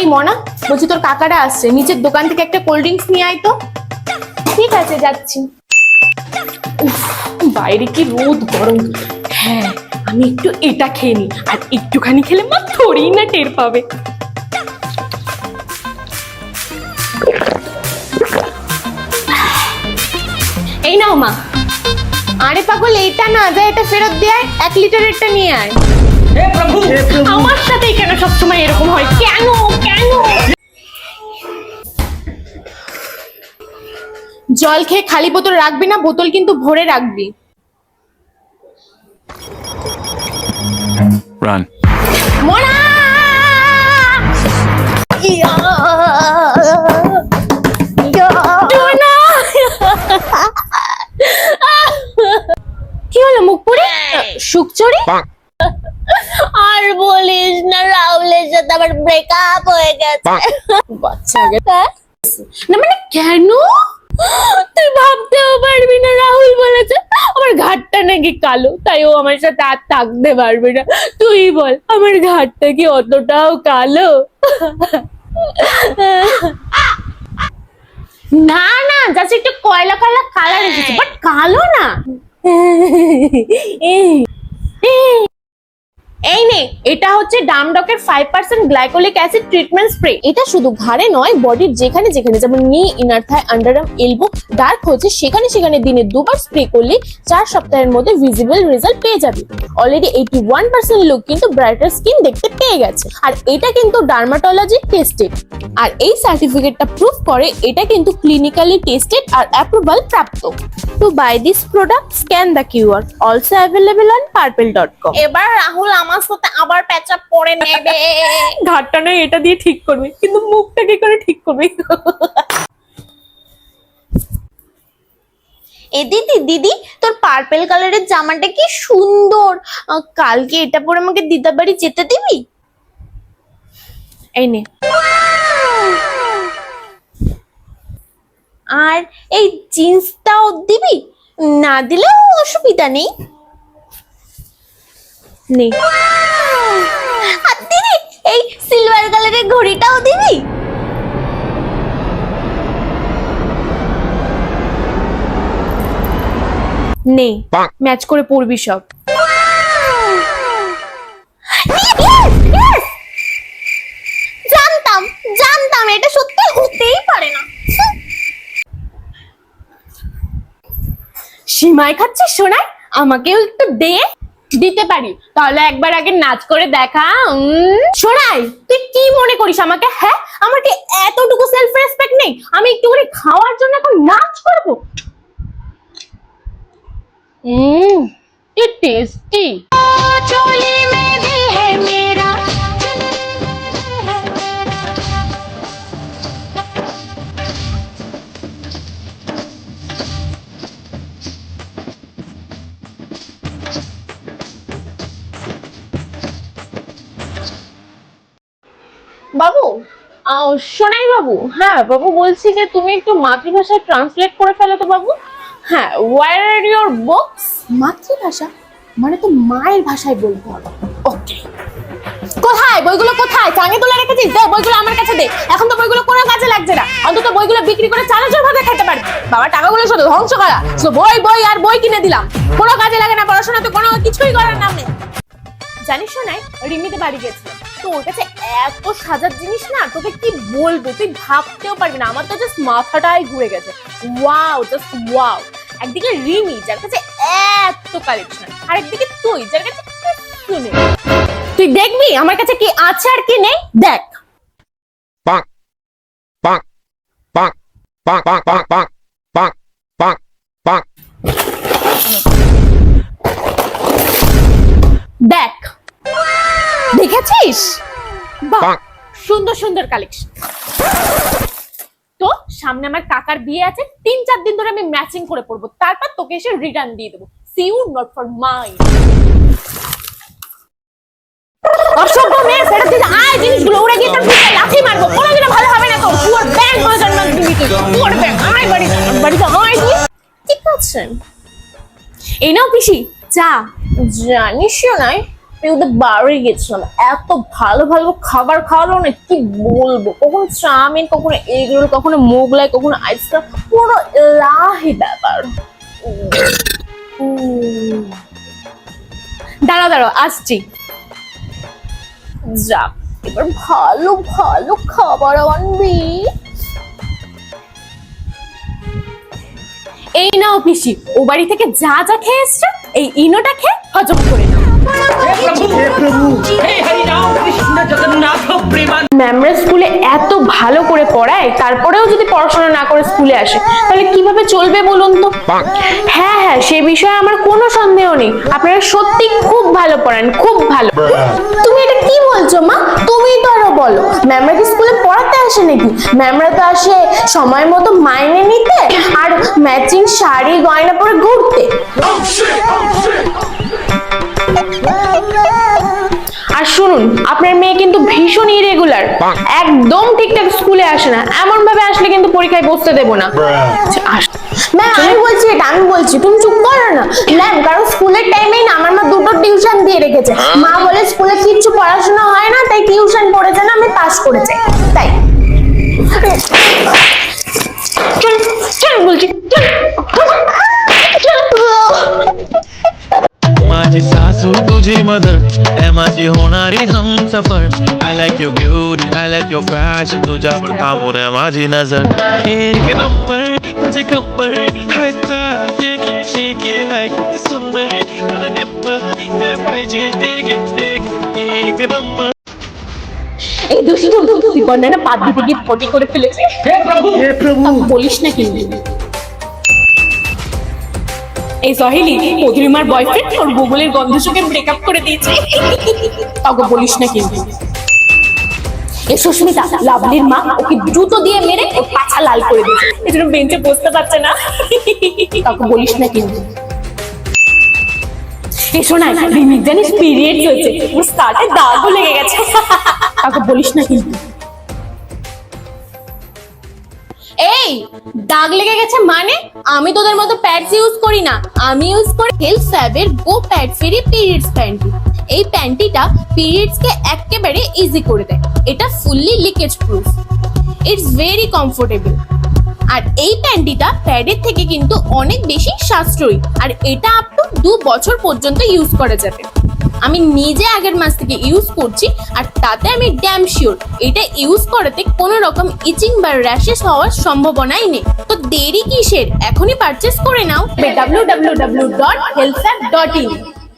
এই মনা, বলছি তোর কাকারা আসছে, নিচের দোকান থেকে একটা কোল্ড ড্রিঙ্কস নিয়ে আয় তো। ঠিক আছে, যাচ্ছি। বাইরে কি রোদ গরম। হ্যাঁ, আমি একটু এটা খেয়ে নি, আর একটুখানি খেলে মা থোড়ি না টের পাবে। এই নাও মা। আরে পাগল, এইটা না, যা এটা ফেরত দিয়ে আয়, 1 লিটারেরটা নিয়ে আয়। হে প্রভু, আমার সাথেই কেন সবসময় এরকম হয়? কেন কেন? জল খেয়ে খালি বোতল রাখবি না, বোতল কিন্তু ভরে রাখবি। Run. মোনা! ইয়া! মোনা! কি হলো মুখ পুড়ে? সুখচুরি? আর বলিস না, রাহুলের সাথে আমার ব্রেকআপ হয়ে গেছে। বাচ্চা না মানে কেন? তুই ভাবতেও পারবি না, রাহুল বলেছে আমার ঘাটটা নাকি কালো, তাই ও আমার সাথে আর থাকতে পারবে না। তুই বল, আমার ঘাটটা কি অতটাও কালো? না না, জাস্ট একটু কয়লা কয়লা কালার এসেছে, বাট কালো না। এই নে, এটা হচ্ছে ডামডকের 5% গ্লাইকোলিক অ্যাসিড ট্রিটমেন্ট স্প্রে। এটা শুধু ঘাড়ে নয়, বডির যেখানে যেখানে, যেমন নি, ইনার থাই, আন্ডারআর্ম, এলবো ডার্ক হচ্ছে, সেখানে সেখানে দিনে 2 বার স্প্রে করলে 4 সপ্তাহের মধ্যে ভিজিবল রেজাল্ট পেয়ে যাবে। অলরেডি 81% লোক কিন্তু ব্রাইটার স্কিন দেখতে পেয়ে গেছে, আর এটা কিন্তু ডার্মাটোলজি টেস্টেড। আর এই সার্টিফিকেটটা প্রুফ করে এটা কিন্তু ক্লিনিক্যালি টেস্টেড আর অ্যাপ্রুভাল প্রাপ্ত। To buy this product, scan the QR, also available on purple.com। এবার রাহুল আমার সাথে আবার প্যাচআপ করে নেবে। ঘাটটা নয় এটা দিয়ে ঠিক করবে, কিন্তু মুখটা কি করে ঠিক করবে? এ দিদি দিদি, তোর পার্পল কালারের জামাটা কি সুন্দর। কালকে এটা পরে আমাকে দিদার বাড়ি যেতে দিবি? এই নে। আর এই জিন্সটাও দিবি? না দিলেও অসুবিধা নেই। নে। আর দিদি, এই সিলভার কালারের ঘড়িটাও দিবি? নে, ম্যাচ করে পড়বি সব। জানতাম জানতাম, এটা সত্যি হতেই পারে না। সীমায় খাচ্ছিস সোনাই, আমাকেও একটু দে। দিতে পারি, তাহলে একবার আগে নাচ করে দেখা। সোনাই, তুই কি মনে করিস আমাকে? হ্যাঁ, আমার কি এতটুকু সেলফ রেসপেক্ট নেই? আমি একটু করে খাওয়ার জন্য এখন নাচ করবো? কি টেস্টি। বাবু, সোনাই বাবু, হ্যাঁ বাবু, বলছি যে তুমি একটু মাতৃভাষায় ট্রান্সলেট করে ফেলো তো বাবু। হ্যাঁ, ওয়ার আর ইউর বুকস? মাতৃভাষা মানে তো মায়ের ভাষায় বলতে হবে। ওকে। কোথায় বইগুলো? কোথায় চাঙে তুলে রেখেছিস? দে বইগুলো আমার কাছে দে। এখন তো বইগুলো কোনো কাজে লাগছে না, অন্তত বইগুলো বিক্রি করে চানাচুর ভাবে খেতে পারবি। বাবা টাকাগুলো শুধু ধ্বংস করা, শুধু বই বই আর বই কিনে দিলাম, কোনো কাজে লাগে না, পড়াশোনাতে কোনো কিছুই করার নাম নেই। জানিস শোনাই, রিমিতে বাড়ি গেছিলাম তো ওর কাছে এত সাজার জিনিস না, তোকে কি বলবো, তুই ভাবতেও পারবি না। আমার তো জাস্ট মাথাটাই ঘুরে গেছে। Wow, just wow. একদিকে রিমি যার কাছে এত কালেকশন, আর একদিকে তুই যার কাছে কিছু নেই। তুই দেখবি আমার কাছে কি আছে আর কি নেই, দেখ। Bonk. Bonk. Bonk. Bonk. Bonk. Bonk. Bonk. Bonk. Bonk. Bonk. দেখ, দেখেছিস? বাহ, Bonk. সুন্দর সুন্দর কালেকশন। তো সামনে আমার কাকার বিয়ে আছে, 3-4 দিন ধরে আমি ম্যাচিং করে পড়বো, তারপর তোকে এসে রিটার্ন দিয়ে দেবো। See you not for mind. অসভ্য মেয়ে, ফেরত দিতে আয় জিনিসগুলো, উড়ে গিয়ে তার পিঠে লাথি মারবো। কোনোদিনও ভালো হবে না তো। পুরো ব্যাংক হয়ে জন্মাল দিবি তুই। পুরো ব্যাংক। আয় বাড়িতে আয় তুই। ঠিক আছে, এই নাও পিসি চা। জানিস নাই পেউতে বাড়ি গেছিলাম, এত ভালো ভালো খাবার খাওয়ালো না কি বলবো, কখনো চাউমিন, কখনো এগ রোল, কখনো মোগলাই, কখনো আইসক্রিম, পুরো এলাহি ব্যাপার। দাঁড়াও দাঁড়াও আসছি। যাক, এবার ভালো ভালো খাবার আনবি। এই নাও পিসি, ও বাড়ি থেকে যা যা খেয়ে এসছো এই ইনোটা খেয়ে হজম করে নাও। ম্যামরা স্কুলে এত ভালো করে পড়ায়, তারপরেও যদি পড়াশোনা না করে স্কুলে আসে তাহলে কিভাবে চলবে বলুন তো? হ্যাঁ হ্যাঁ, সে বিষয়ে আমার কোনো সন্দেহ নেই, আপনারা সত্যি খুব ভালো পড়ান, খুব ভালো। তুমি এটা কি বলছো মা? তুমি তো আরো বলো, ম্যামরা কি স্কুলে পড়াতে আসে নাকি? ম্যামরা তো আসে সময় মতো মাইনে নিতে আর ম্যাচিং শাড়ি গয়না পরে ঘুরতে। আর শুনুন, আপনার মেয়ে কিন্তু ভীষণ ইরেগুলার, একদম ঠিকঠাক স্কুলে আসে না, এমন ভাবে আসলে কিন্তু পরীক্ষায় বসতে দেবো না। ম্যাম আমি বলছি, এটা আমি বলছি, তুমি চুপ করো না। ম্যাম কারণ স্কুলের টাইমেই না আমার মা দুটো টিউশন দিয়ে রেখেছে, মা বলে স্কুলে কিচ্ছু পড়াশোনা হয় না, তাই টিউশন পড়েছে না, আমি পাস করেছি তাই। চল চল বলছি, माझी सासू तुझी मदर ए माझी होणारी Humsafar I like your beauty I like your fashion तुझ्यावर थांबून आहे माझी नजर एक नंबर तुझे कंबर सुंदर पाहिजे एक नंबर এই দুষ্টু জীবনে না পা দিতে গিয়ে ফটি করে ফেলেছে। হে প্রভু বলিস না কিন্তু। এই সহিলি মধুরিমার বয়ফ্রেন্ড ওর গুগলের গন্ধসুকে ব্রেকআপ করে দিয়েছে, তাকে বলিস না কিন্তু। এই সুস্মিতা লাভলির মা ওকে জুতো দিয়ে মেরে ওর পাছা লাল করে দিয়েছে, এজন্য বেঞ্চে বসতে পারছে না, তাকে বলিস না কিন্তু। এই শোনা রিমিক জানিস পিরিয়ডস হয়েছে, ওর স্কার্টে দাগও লেগে গেছে, তাকে বলিস না কিন্তু। এই দাগ লেগে গেছে মানে? আমি তোদের মতো প্যাডস ইউজ করি না, আমি ইউজ করি হেলথ ফ্যাবের go pad free periods panty. এই প্যান্টিটা পিরিয়ডস কে একেবারে ইজি করে দেয়, এটা fully leakage proof, it's very comfortable. আর এই প্যান্টিটা প্যাডের থেকে কিন্তু অনেক বেশি সাশ্রয়ী, আর এটা আপ টু 2 বছর পর্যন্ত ইউজ করা যাবে। আমি নিজে আগের মাস থেকে ইউজ করছি, আর তাতে আমি ড্যাম শিওর এটা ইউজ করাতে কোনো রকম ইচিং বা র্যাশেস হওয়ার সম্ভাবনাই নেই। তো দেরি কিসের, এখনই পারচেস করে নাও www.healthfab.in।